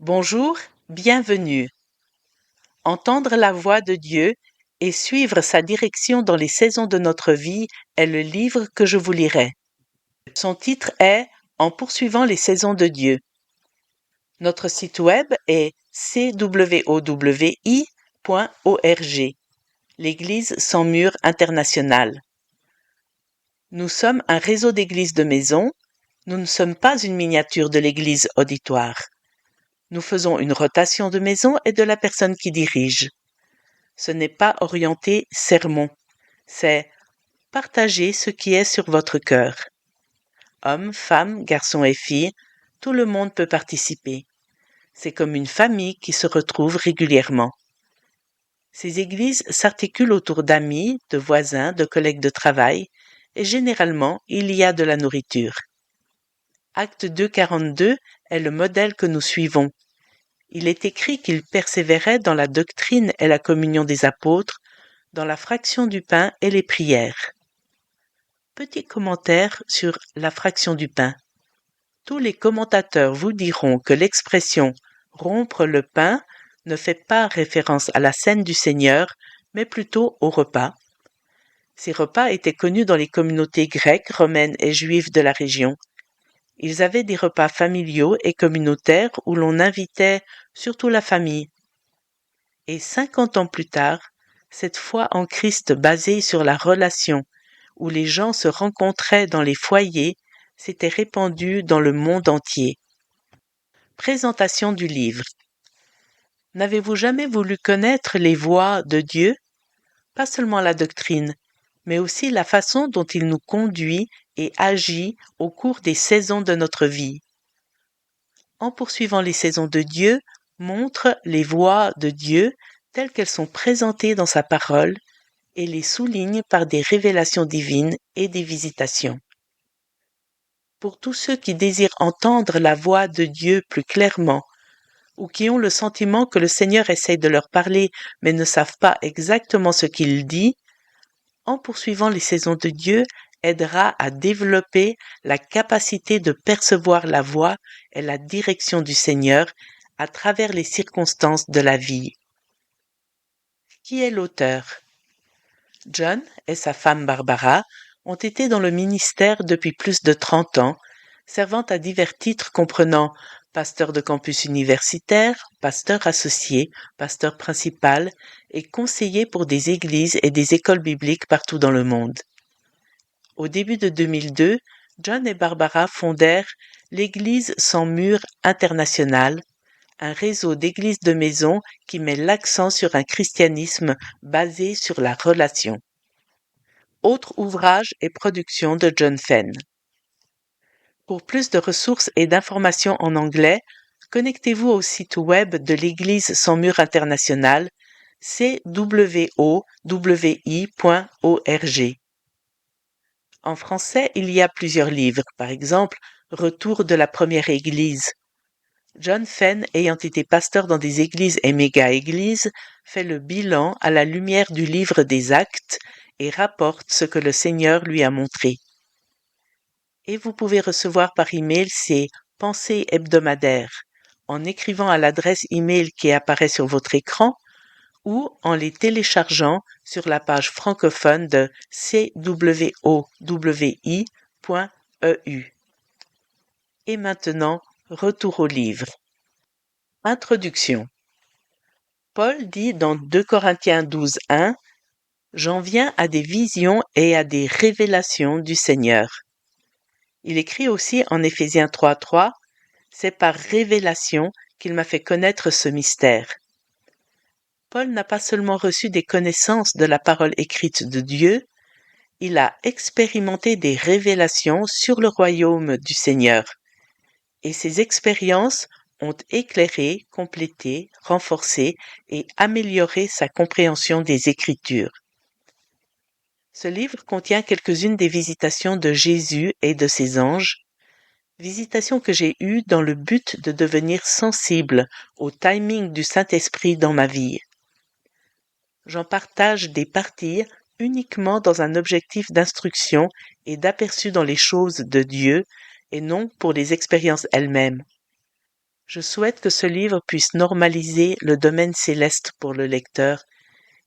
Bonjour, bienvenue. Entendre la voix de Dieu et suivre sa direction dans les saisons de notre vie est le livre que je vous lirai. Son titre est En poursuivant les saisons de Dieu. Notre site web est cwowi.org, l'Église sans mur internationale. Nous sommes un réseau d'églises de maison. Nous ne sommes pas une miniature de l'Église auditoire. Nous faisons une rotation de maison et de la personne qui dirige. Ce n'est pas orienté sermon, c'est partager ce qui est sur votre cœur. Hommes, femmes, garçons et filles, tout le monde peut participer. C'est comme une famille qui se retrouve régulièrement. Ces églises s'articulent autour d'amis, de voisins, de collègues de travail, et généralement, il y a de la nourriture. Acte 2:42 est le modèle que nous suivons. Il est écrit qu'ils persévéraient dans la doctrine et la communion des apôtres, dans la fraction du pain et les prières. Petit commentaire sur la fraction du pain. Tous les commentateurs vous diront que l'expression rompre le pain ne fait pas référence à la scène du Seigneur, mais plutôt au repas. Ces repas étaient connus dans les communautés grecques, romaines et juives de la région. Ils avaient des repas familiaux et communautaires où l'on invitait surtout la famille. Et 50 ans plus tard, cette foi en Christ basée sur la relation, où les gens se rencontraient dans les foyers, s'était répandue dans le monde entier. Présentation du livre. N'avez-vous jamais voulu connaître les voies de Dieu? Pas seulement la doctrine, mais aussi la façon dont il nous conduit et agit au cours des saisons de notre vie. En poursuivant les saisons de Dieu, montre les voies de Dieu telles qu'elles sont présentées dans sa parole et les souligne par des révélations divines et des visitations. Pour tous ceux qui désirent entendre la voix de Dieu plus clairement, ou qui ont le sentiment que le Seigneur essaye de leur parler mais ne savent pas exactement ce qu'il dit, En poursuivant les saisons de Dieu aidera à développer la capacité de percevoir la voix et la direction du Seigneur à travers les circonstances de la vie. Qui est l'auteur? John et sa femme Barbara ont été dans le ministère depuis plus de 30 ans, servant à divers titres comprenant pasteur de campus universitaire, pasteur associé, pasteur principal et conseiller pour des églises et des écoles bibliques partout dans le monde. Au début de 2002, John et Barbara fondèrent l'Église sans mur internationale, un réseau d'églises de maison qui met l'accent sur un christianisme basé sur la relation. Autres ouvrages et productions de John Fenn. Pour plus de ressources et d'informations en anglais, connectez-vous au site web de l'Église sans mur international, cwowi.org. En français, il y a plusieurs livres, par exemple Retour de la première Église. John Fenn, ayant été pasteur dans des églises et méga-églises, fait le bilan à la lumière du livre des Actes et rapporte ce que le Seigneur lui a montré. Et vous pouvez recevoir par email ces pensées hebdomadaires en écrivant à l'adresse email qui apparaît sur votre écran ou en les téléchargeant sur la page francophone de cwowi.eu. Et maintenant, retour au livre. Introduction. Paul dit dans 2 Corinthiens 12:1 « J'en viens à des visions et à des révélations du Seigneur ». Il écrit aussi en Éphésiens 3:3 « C'est par révélation qu'il m'a fait connaître ce mystère ». Paul n'a pas seulement reçu des connaissances de la parole écrite de Dieu, il a expérimenté des révélations sur le royaume du Seigneur. Et ces expériences ont éclairé, complété, renforcé et amélioré sa compréhension des Écritures. Ce livre contient quelques-unes des visitations de Jésus et de ses anges, visitations que j'ai eues dans le but de devenir sensible au timing du Saint-Esprit dans ma vie. J'en partage des parties uniquement dans un objectif d'instruction et d'aperçu dans les choses de Dieu et non pour les expériences elles-mêmes. Je souhaite que ce livre puisse normaliser le domaine céleste pour le lecteur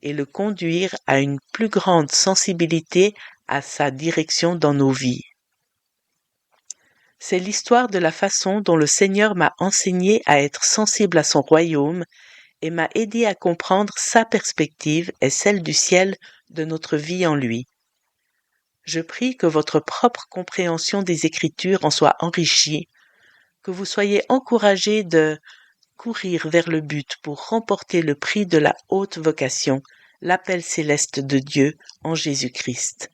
et le conduire à une plus grande sensibilité à sa direction dans nos vies. C'est l'histoire de la façon dont le Seigneur m'a enseigné à être sensible à son royaume et m'a aidé à comprendre sa perspective et celle du ciel de notre vie en lui. Je prie que votre propre compréhension des Écritures en soit enrichie, que vous soyez encouragés de courir vers le but pour remporter le prix de la haute vocation, l'appel céleste de Dieu en Jésus-Christ.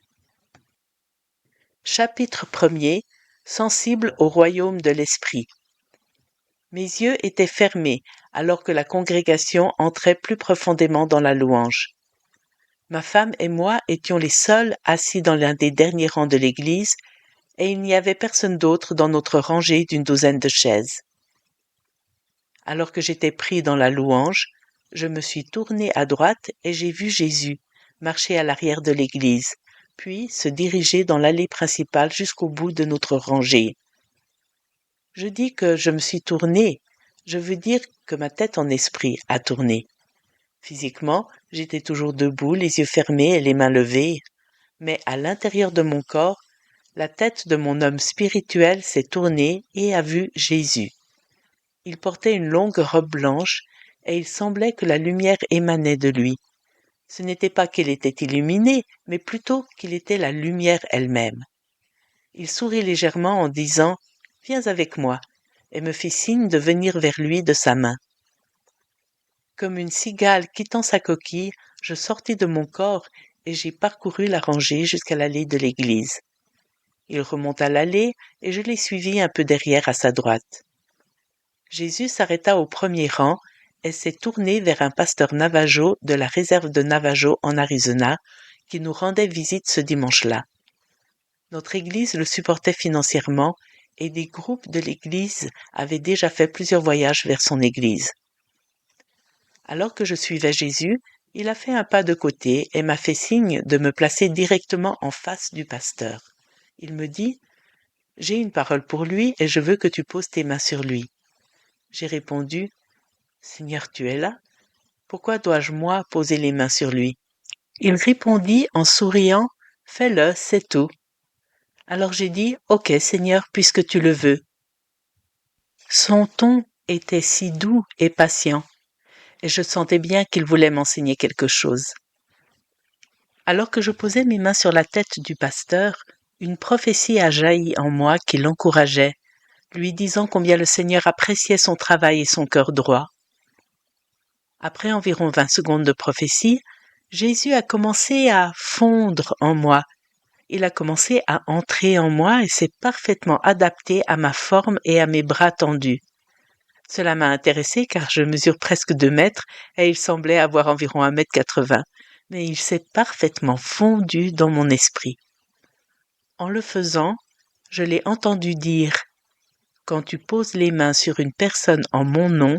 Chapitre 1er. Sensible au royaume de l'Esprit. Mes yeux étaient fermés alors que la congrégation entrait plus profondément dans la louange. Ma femme et moi étions les seuls assis dans l'un des derniers rangs de l'église et il n'y avait personne d'autre dans notre rangée d'une douzaine de chaises. Alors que j'étais pris dans la louange, je me suis tourné à droite et j'ai vu Jésus marcher à l'arrière de l'église, puis se diriger dans l'allée principale jusqu'au bout de notre rangée. Je dis que je me suis tourné, je veux dire que ma tête en esprit a tourné. Physiquement, j'étais toujours debout, les yeux fermés et les mains levées, mais à l'intérieur de mon corps, la tête de mon homme spirituel s'est tournée et a vu Jésus. Il portait une longue robe blanche et il semblait que la lumière émanait de lui. Ce n'était pas qu'il était illuminé, mais plutôt qu'il était la lumière elle-même. Il sourit légèrement en disant « Viens avec moi » et me fit signe de venir vers lui de sa main. Comme une cigale quittant sa coquille, je sortis de mon corps et j'ai parcouru la rangée jusqu'à l'allée de l'église. Il remonta l'allée et je l'ai suivi un peu derrière à sa droite. Jésus s'arrêta au premier rang et s'est tourné vers un pasteur Navajo de la réserve de Navajo en Arizona qui nous rendait visite ce dimanche-là. Notre église le supportait financièrement et des groupes de l'église avaient déjà fait plusieurs voyages vers son église. Alors que je suivais Jésus, il a fait un pas de côté et m'a fait signe de me placer directement en face du pasteur. Il me dit « J'ai une parole pour lui et je veux que tu poses tes mains sur lui. » J'ai répondu « Seigneur, tu es là. Pourquoi dois-je moi poser les mains sur lui ?» Il répondit en souriant « Fais-le, c'est tout. » Alors j'ai dit « Ok, Seigneur, puisque tu le veux. » Son ton était si doux et patient, et je sentais bien qu'il voulait m'enseigner quelque chose. Alors que je posais mes mains sur la tête du pasteur, une prophétie a jailli en moi qui l'encourageait, lui disant combien le Seigneur appréciait son travail et son cœur droit. Après environ 20 secondes de prophétie, Jésus a commencé à fondre en moi. Il a commencé à entrer en moi et s'est parfaitement adapté à ma forme et à mes bras tendus. Cela m'a intéressé car je mesure presque 2 mètres et il semblait avoir environ 1,80 m, mais il s'est parfaitement fondu dans mon esprit. En le faisant, je l'ai entendu dire « Quand tu poses les mains sur une personne en mon nom,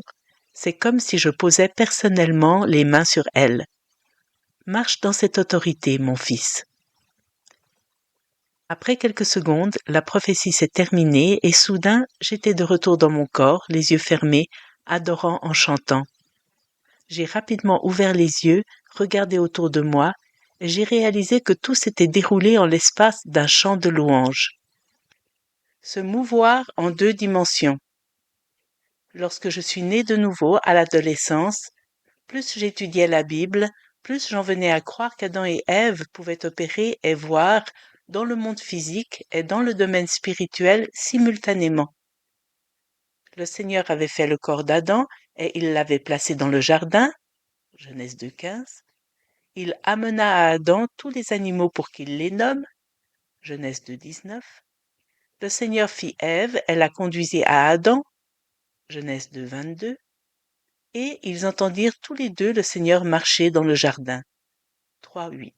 c'est comme si je posais personnellement les mains sur elle. Marche dans cette autorité, mon fils. » Après quelques secondes, la prophétie s'est terminée et soudain, j'étais de retour dans mon corps, les yeux fermés, adorant en chantant. J'ai rapidement ouvert les yeux, regardé autour de moi, et j'ai réalisé que tout s'était déroulé en l'espace d'un chant de louange. Se mouvoir en 2 dimensions. Lorsque je suis née de nouveau à l'adolescence, plus j'étudiais la Bible, plus j'en venais à croire qu'Adam et Ève pouvaient opérer et voir dans le monde physique et dans le domaine spirituel simultanément. Le Seigneur avait fait le corps d'Adam et il l'avait placé dans le jardin, Genèse 2,15. Il amena à Adam tous les animaux pour qu'il les nomme, Genèse 2,19. Le Seigneur fit Ève et la conduisit à Adam, Genèse 2,22. Et ils entendirent tous les deux le Seigneur marcher dans le jardin, 3,8.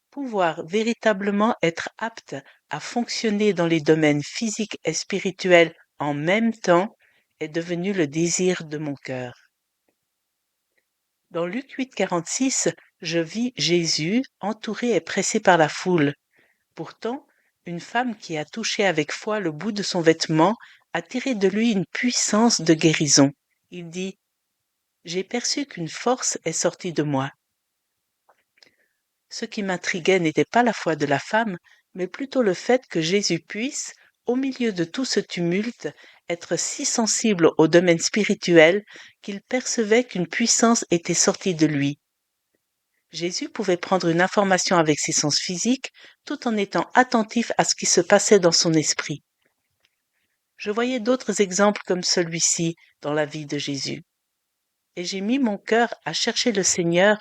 Pouvoir véritablement être apte à fonctionner dans les domaines physiques et spirituels en même temps est devenu le désir de mon cœur. Dans Luc 8,46, je vis Jésus entouré et pressé par la foule. Pourtant, une femme qui a touché avec foi le bout de son vêtement a tiré de lui une puissance de guérison. Il dit: j'ai perçu qu'une force est sortie de moi. Ce qui m'intriguait n'était pas la foi de la femme, mais plutôt le fait que Jésus puisse, au milieu de tout ce tumulte, être si sensible au domaine spirituel qu'il percevait qu'une puissance était sortie de lui. Jésus pouvait prendre une information avec ses sens physiques tout en étant attentif à ce qui se passait dans son esprit. Je voyais d'autres exemples comme celui-ci dans la vie de Jésus. Et j'ai mis mon cœur à chercher le Seigneur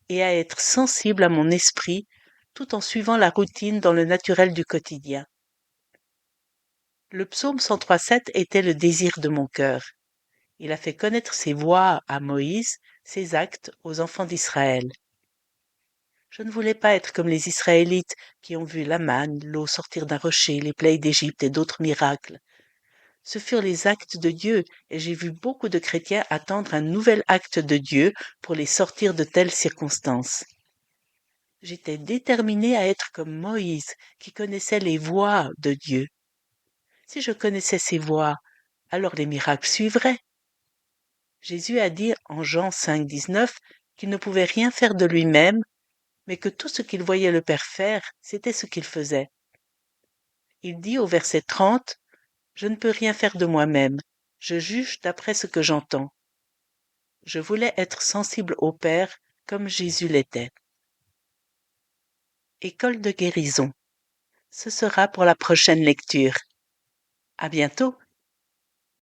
et à être sensible à mon esprit tout en suivant la routine dans le naturel du quotidien. Le psaume 103,7 était le désir de mon cœur. Il a fait connaître ses voies à Moïse, ses actes aux enfants d'Israël. Je ne voulais pas être comme les Israélites qui ont vu la manne, l'eau sortir d'un rocher, les plaies d'Égypte et d'autres miracles. Ce furent les actes de Dieu, et j'ai vu beaucoup de chrétiens attendre un nouvel acte de Dieu pour les sortir de telles circonstances. J'étais déterminée à être comme Moïse, qui connaissait les voies de Dieu. Si je connaissais ces voies, alors les miracles suivraient. Jésus a dit en Jean 5,19 qu'il ne pouvait rien faire de lui-même, mais que tout ce qu'il voyait le Père faire, c'était ce qu'il faisait. Il dit au verset 30, « Je ne peux rien faire de moi-même, je juge d'après ce que j'entends. » Je voulais être sensible au Père comme Jésus l'était. École de guérison. Ce sera pour la prochaine lecture. À bientôt.